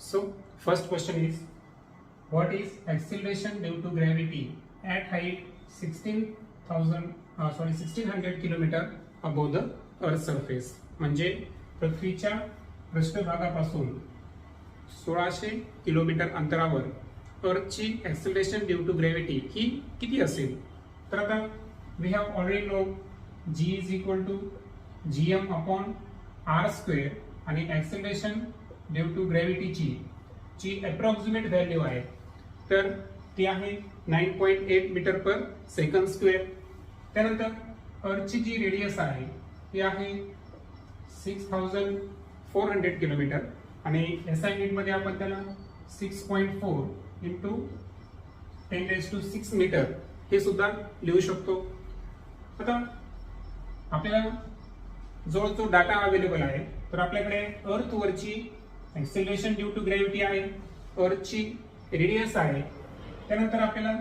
So first question is, what is acceleration due to gravity at height 1600 kilometre above the earth surface? म्हणजे पृथ्वीच्या पृष्ठभागापासून 1600 kilometre अंतरावर अर्थची acceleration due to gravity ही किती असेल? तर आता we have already know G is equal to gm upon r square आणि acceleration due to ग्रॅव्हिटीची जी अप्रॉक्सिमेट व्हॅल्यू आहे तर ती आहे 9.8 मीटर पर सेकंड स्क्वेअर. त्यानंतर अर्थची जी रेडियस आहे ती आहे 6400 किलोमीटर आणि एसआय युनिट मध्ये आपण त्याला 6.4 इंटू 10⁶ मीटर हे सुद्धा लिहू शकतो. आता आपल्याला जो डाटा अवेलेबल आहे तर आपल्याकडे अर्थ वरची एक्सेलरेशन ड्यू टू ग्रॅव्हिटी आहे, अर्थची रेडियस आहे, त्यानंतर आपल्याला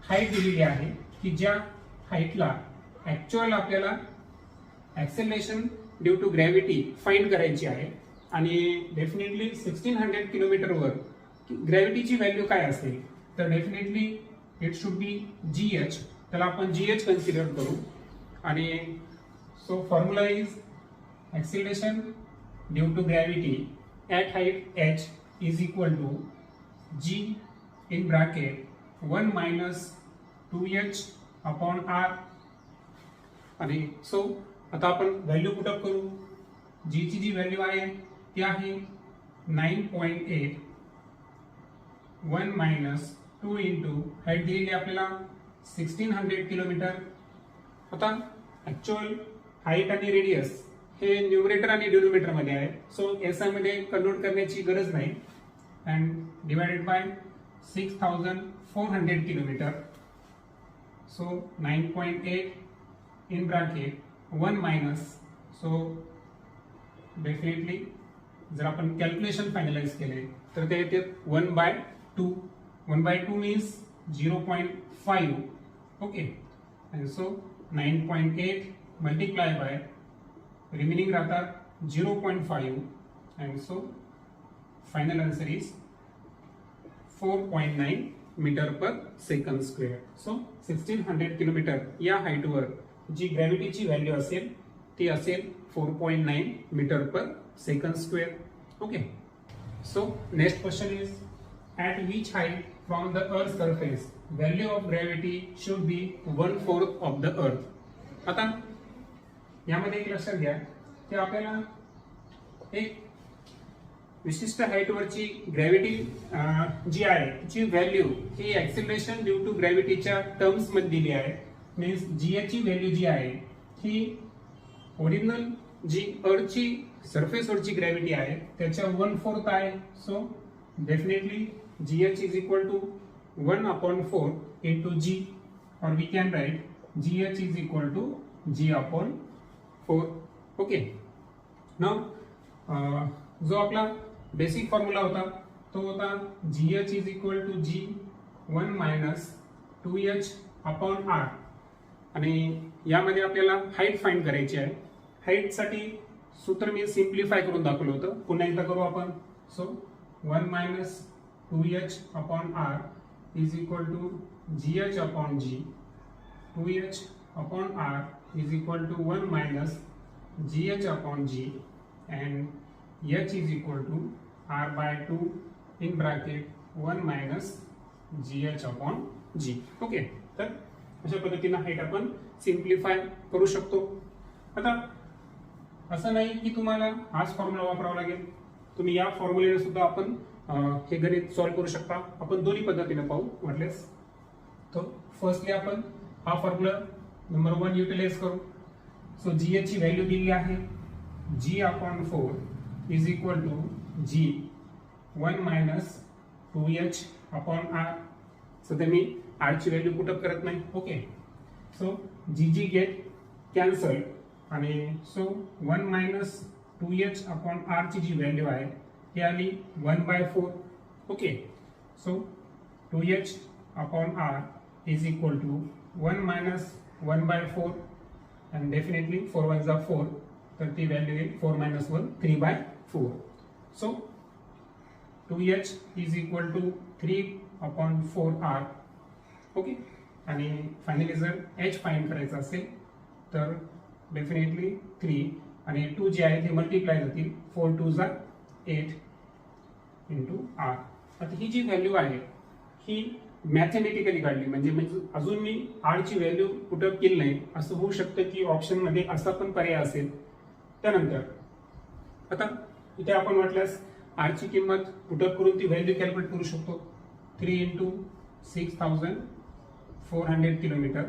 हाईट दिलेली आहे की ज्या हाईटला ऍक्च्युअल आपल्याला acceleration due to gravity find करायची आहे आणि डेफिनेटली 1600 किलोमीटरवर ग्रॅव्हिटीची व्हॅल्यू काय असेल तर definitely it should be GH. त्याला आपण GH कन्सिडर करू आणि so formula is acceleration due to gravity at height h is equal to g in bracket 1 minus 2h upon r. आणि सो आता आपण व्हॅल्यू पुट अप करू. g ची जी व्हॅल्यू आहे ती आहे 9.8 1 minus 2 into हाईट दिलेली आपल्याला 1600 किलोमीटर. आता ऍक्च्युअल हाईट आणि रेडियस हे न्यूमरेटर आणि डिनोमिनेटर मध्ये आहे सो एसआय मध्ये कन्वर्ट करण्याची गरज नाही and divided by 6400 kilometre. So 9.8 in bracket 1 minus so definitely जर आपण कॅल्क्युलेशन फायनलाइज केले तर ते येते 1/2. 1/2 means 0.5. Okay and so 9.8 multiply by remaining राहतात 0.5 and so final answer is 4.9 metre per second square. So 1600 kilometre या हाईटवर जी ग्रॅव्हिटीची व्हॅल्यू असेल ती असेल 4.9 metre per second square. Okay so next question is at which height from the earth surface value of gravity should be 1/4 of the earth. आता यामध्ये एक लक्षात घ्या की आपल्याला एक विशिष्ट हाईटवरची ग्रॅव्हिटी जी आहे तिची व्हॅल्यू ही एक्सेलरेशन ड्यू टू ग्रॅव्हिटीच्या टर्म्स मध्ये दिली आहे. मीन्स GH ची व्हॅल्यू जी आहे ही ओरिजिनल जी अर्थची सरफेसवरची ग्रॅव्हिटी आहे त्याच्या 1/4 आहे. So definitely GH is equal to 1/4 into G और we can write GH is equal to G/4. Okay now जो आपला बेसिक फॉर्म्युला होता तो होता GH is equal to G 1 minus 2H upon R आणि यामध्ये आपल्याला हाईट फाइंड करायची आहे. हाईट साठी सूत्र मी सिम्प्लिफाय करून दाखवलं होतं, पुन्हा एकदा करू आपण. So 1 minus 2H upon R is equal to GH upon G. 2H upon R is equal to 1 minus GH upon G and H is equal to R/2 in bracket 1 minus GH upon G. Okay तर अशा पद्धतीने height आपण simplify करू शकतो. आता असं नाही की तुम्हाला हाच फॉर्म्युला वापरावा लागेल, तुम्ही या फॉर्म्युलेने सुद्धा आपण हे गणित सॉल्व्ह करू शकता. आपण दोन्ही पद्धतीने पाहू वाटल्यास. तर फर्स्टली आपण हा फॉर्म्युला नंबर 1 युटिलाइज करू. सो GH ची व्हॅल्यू दिली आहे G/4 is equal to G 1 minus 2H upon R. So ते मी R ची व्हॅल्यू पुट अप करत नाही. Okay so G get cancel आणि so 1 minus 2H upon R ची जी व्हॅल्यू आहे ती आली 1/4. Okay so 2H upon R is equal to 1 minus 1/4 and definitely 4 1s are 4 तर ती व्हॅल्यू येईल 4 minus 1 3/4. So 2h is equal to 3/4r. Okay. आणि फायनली जर h फाइंड करायचं असेल तर डेफिनेटली 3 आणि 2 जे आहे ते मल्टिप्लाय जातील. 4 2 जा 8 इंटू r. आता ही जी व्हॅल्यू आहे ही मॅथमॅटिकली काढली, म्हणजे अजून मी r ची व्हॅल्यू पुटअप केली नाही. असं होऊ शकतं की ऑप्शन मध्ये असा पण पर्याय असेल. त्यानंतर आता इथे आपण वाटल्यास r ची किंमत पुटअप करून ती व्हॅल्यू कॅल्क्युलेट करू शकतो. 3 इंटू 6400 किलोमीटर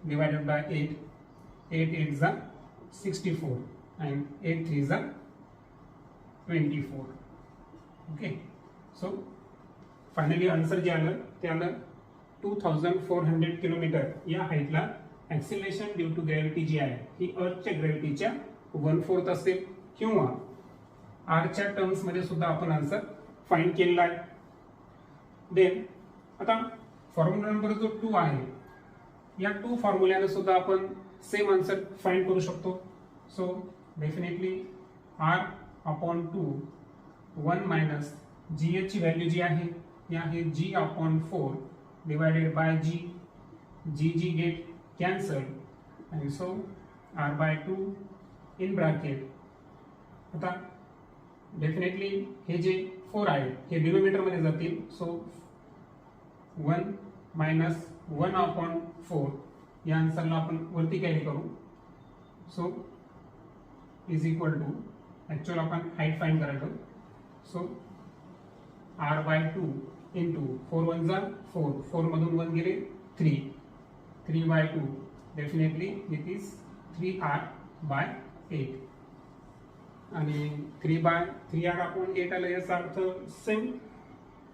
डिवायडेड बाय 8. 8 8 जा 64 and 8 3 जा 24. ओके. सो फायनली आन्सर जे आलं ते आलं 2400 किलोमीटर या हाईटला acceleration due to gravity G आहे ही अर्थच्या ग्रॅव्हिटीच्या 1/4 असेल, किंवा r च्या टर्म्स मध्ये सुद्धा आपण आन्सर फाइंड केलेला आहे. देन आता फॉर्म्युला नंबर जो 2 आहे या 2 फॉर्म्युल्याने सुद्धा आपण सेम आन्सर फाइंड करू शकतो. So definitely r/2 1 minus gh ची व्हॅल्यू जी आहे ती आहे g/4 divided by g. g get cancel आणि सो r/2 इन ब्रॅकेट. आता डेफिनेटली हे जे 4 आहे हे डिनोमिनेटर मध्ये जातील. सो 1 मायनस 1/4 या आन्सरला आपण वरती कॅरी करू. So is equal to actual आपण हाईट फाइंड करायचो. सो r/2 इंटू 4 1 जा 4. 4 मधून 1 गेले 3. 3/2 डेफिनेटली इट इज 3r/8. आणि 3/3r/8 आलं. याचा अर्थ सेम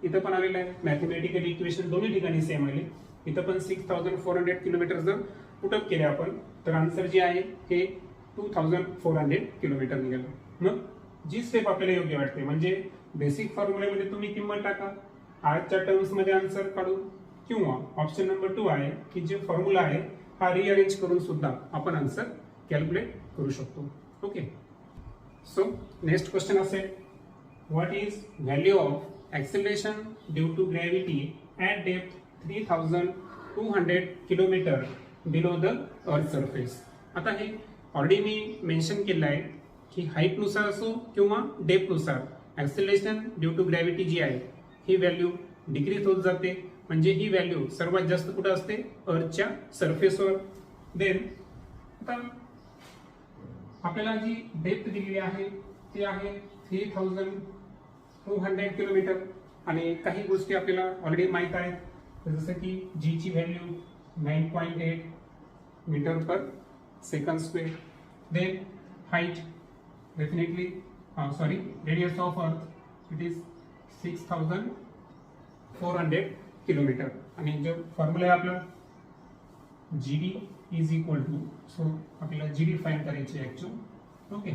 इथं पण आलेलं आहे. मॅथमॅटिकल इक्वेशन दोन्ही ठिकाणी सेम आले. इथं पण 6400 किलोमीटर जर पुटअप केले आपण तर आन्सर जे आहे हे 2400 किलोमीटर निघालं. मग जी स्टेप आपल्याला योग्य वाटते म्हणजे बेसिक फॉर्म्युल्यामध्ये तुम्ही किंमत टाका, आजच्या टर्म्स मध्ये आन्सर काढून, किंवा ऑप्शन नंबर 2 आहे की जे फॉर्म्युला आहे हा रिअरेंज करून सुद्धा आपण आन्सर कॅल्क्युलेट करू शकतो. ओके. सो नेक्स्ट क्वेश्चन असेल, what is value of acceleration due to gravity at depth 3200 kilometre below the earth surface. आता हे ऑलरेडी मी मेन्शन केलं आहे की हाईट नुसार असो किंवा डेप्थ नुसार acceleration due to gravity G आहे ही व्हॅल्यू डिक्रीज होत जाते. म्हणजे ही व्हॅल्यू सर्वात जास्त कुठे असते, अर्थच्या सरफेसवर. देन आता आपल्याला जी डेप्थ दिलेली आहे ती आहे 3200 किलोमीटर. आणि काही गोष्टी आपल्याला ऑलरेडी माहित आहेत, जसं की जी ची value 9.8 metre per second square. Then height definitely radius of earth it is 6400 kilometre. आणि जो फॉर्म्युला आहे आपला GD is equal to, so आपल्याला GD फाइंड करायची आहे actual. Okay.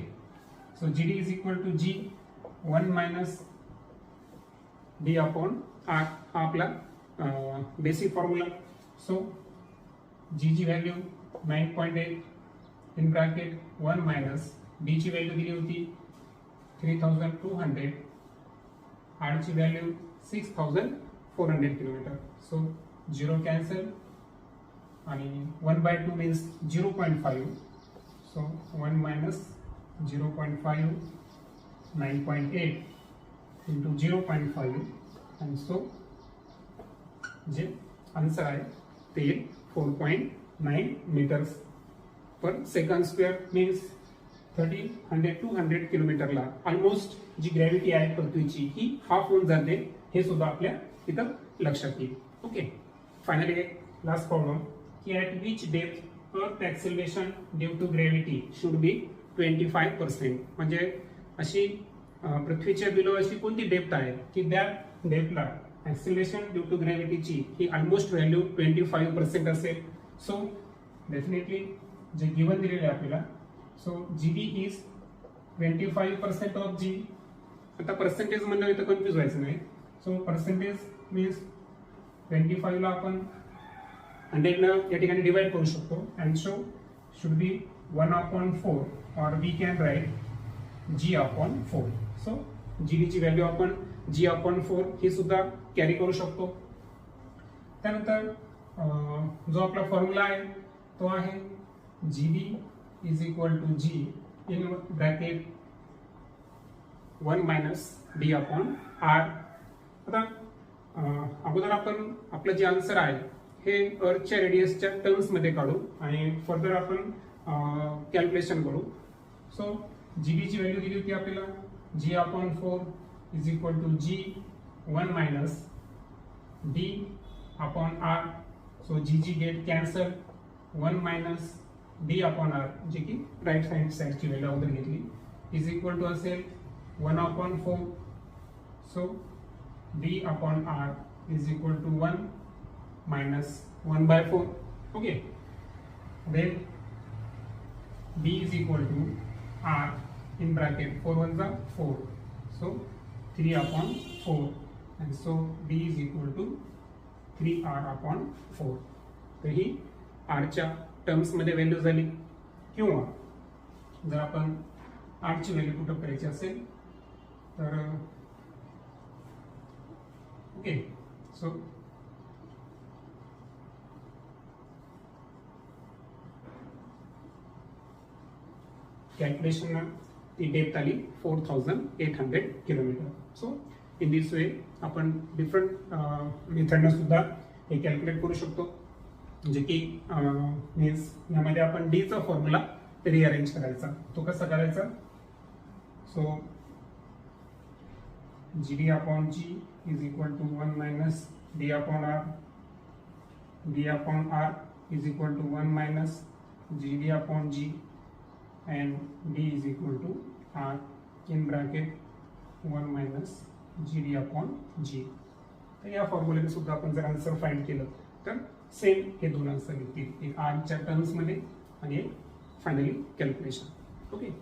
So GD is equal to G 1 minus d/r हा आपला basic formula. So G ची value 9.8 in bracket 1 minus D ची व्हॅल्यू दिली होती 3200, R ची व्हॅल्यू 6400 किलोमीटर. सो 0 कॅन्सल आणि 1/2 means 0.5. So 1 minus 0.5 9.8 into 0.5 and so जे answer आहे ते 4.9 मीटर्स पर सेकंड स्क्वेअर मीन्स 200 किलोमीटरला ऑलमोस्ट जी ग्रॅव्हिटी आहे पृथ्वीची ही हाफ होऊन जाते. हे सुद्धा आपल्या इथं लक्षात येईल. ओके. फायनली एक लास्ट प्रॉब्लेम की at which depth earth acceleration due to gravity should be 25%. म्हणजे अशी पृथ्वीच्या बिलो अशी कोणती डेप्थ आहे की त्या डेप्थला ऍक्सिलरेशन ड्यू टू ग्रॅव्हिटीची ही ऑलमोस्ट व्हॅल्यू 25% असेल. सो डेफिनेटली जे गिवन दिलेले आहे आपल्याला, so GD is 25% of G. आता पर्सेंटेज म्हणलं तर कन्फ्यूज व्हायचं नाही. सो पर्सेंटेज मीन्स 25 ला आपण 100 न या ठिकाणी डिवाइड करू शकतो. अँड सो शुड बी 1/4 और we can write G/4. So GD ची व्हॅल्यू आपण जी अपॉन 4 ही सुद्धा कॅरी करू शकतो. त्यानंतर जो आपला फॉर्म्युला आहे तो आहे GB is equal to G in bracket 1 minus D upon R. आता अगोदर आपण आपलं जे आन्सर आहे हे अर्थच्या रेडियसच्या टर्म्स मध्ये काढू आणि फर्दर आपण कॅल्क्युलेशन करू. सो जीबी ची व्हॅल्यू दिली होती आपल्याला G upon 4 is equal to G 1 minus D upon R. So G get cancel 1 minus D upon R जे की राईट हँड साइडची व्हॅल्यू अगोदर घेतली इज इक्वल टू असेल 1 upon 4. So D upon R is equal to 1 minus 1 by 4. Okay. Then D is equal to R in bracket 4 1 is 4. So 3 upon 4. And so D is equal to 3R upon 4. तर ही R च्या terms मध्ये value झाली. किंवा जर आपण R ची value put up करायची असेल तर okay, so calculation ती डेप्थ आली 4800 kilometre. So in this way आपण डिफरंट मेथडने सुद्धा हे कॅल्क्युलेट करू शकतो. जे की मीन्स यामध्ये आपण डी चा फॉर्म्युला रिअरेंज करायचा. तो कसा करायचा? So GD upon G is equal to 1 minus D upon R. D upon R is equal to 1 minus GD upon G and D is equal to R in bracket 1 minus GD upon G. तर या फॉर्म्युलेने सुद्धा आपण जर answer find केलं तर same हे दोन answer येतील, एक R च्या टर्म्स मध्ये आणि एक फायनली कॅल्क्युलेशन. ओके.